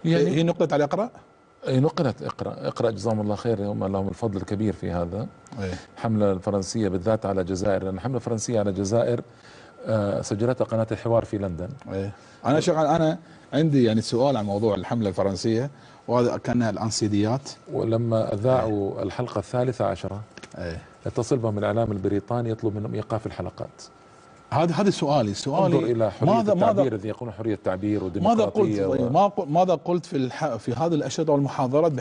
يعني هي نقلت على اقرأ؟ نقلت اقرأ جزاهم الله خير، هم لهم الفضل الكبير في هذا. ايه. الحملة الفرنسية بالذات على الجزائر، لأن الحملة الفرنسية على الجزائر سجلتها قناة الحوار في لندن. ايه. انا شغال، انا عندي يعني سؤال عن موضوع الحملة الفرنسية، وهذا كان الانسيديات. ولما ايه. أذاعوا الحلقة الثالثة عشرة ايه. اتصل بهم الإعلام البريطاني يطلب منهم إيقاف الحلقات. هذا سؤالي انظر إلى حرية ماذا التعبير، الذي يقولون حرية التعبير ماذا قلت؟ وديمقراطية طيب ماذا قلت في هذه الأشرطة والمحاضرات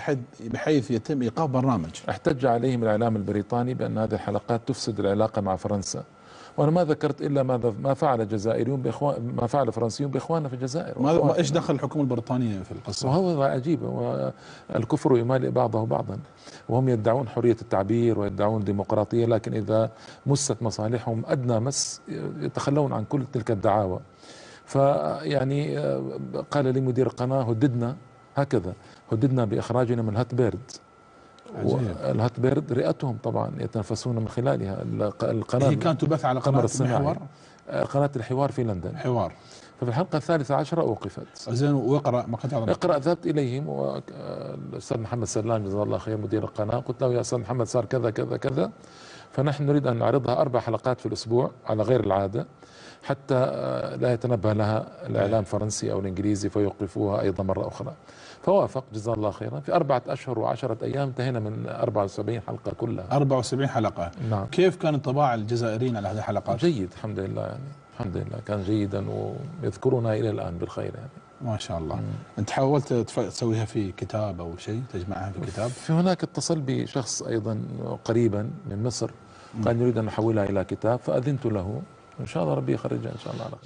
بحيث يتم إيقاف برنامج؟ احتج عليهم الإعلام البريطاني بأن هذه الحلقات تفسد العلاقة مع فرنسا، وأنا ما ذكرت إلا ما فعل الجزائريون ما فعل الفرنسيون بإخواننا في الجزائر. إيش دخل الحكومة البريطانية في القصة؟ وهو عجيب، الكفر يمالئ بعضه بعضا، وهم يدعون حرية التعبير ويدعون ديمقراطية، لكن إذا مست مصالحهم أدنى مس يتخلون عن كل تلك الدعاوى. فيعني قال لي مدير القناة هددنا بإخراجنا من الهاتبيرد. والهاتبيرد رئتهم طبعا يتنفسون من خلالها القناة. هي كانت تبث على قناة الحوار، قناة الحوار في لندن. حوار. ففي الحلقة الثالثة عشرة أوقفت. زين، واقرأ ما كنت اقرأ ذهبت إليهم، والأستاذ محمد سلام جزاه الله خير مدير القناة، قلت له يا أستاذ محمد صار كذا كذا كذا، فنحن نريد أن نعرضها 4 حلقات في الأسبوع على غير العادة، حتى لا يتنبه لها الإعلام الفرنسي أو الإنجليزي فيوقفوها أيضا مرة أخرى. فوافق جزاه الله خيرا. في 4 أشهر و10 أيام انتهينا من 74 حلقة كلها. 74 حلقة. نعم. كيف كان انطباع الجزائريين على هذه الحلقات؟ جيد الحمد لله، يعني الحمد لله كان جيدا، ويذكرنا إلى الآن بالخير يعني. ما شاء الله. أنت حاولت تسويها في كتاب أو شيء، تجمعها في كتاب؟ في هناك اتصل بي شخص أيضا قريبا من مصر، قال نريد أن نحولها إلى كتاب، فأذنت له، إن شاء الله ربي يخرجها إن شاء الله على خير.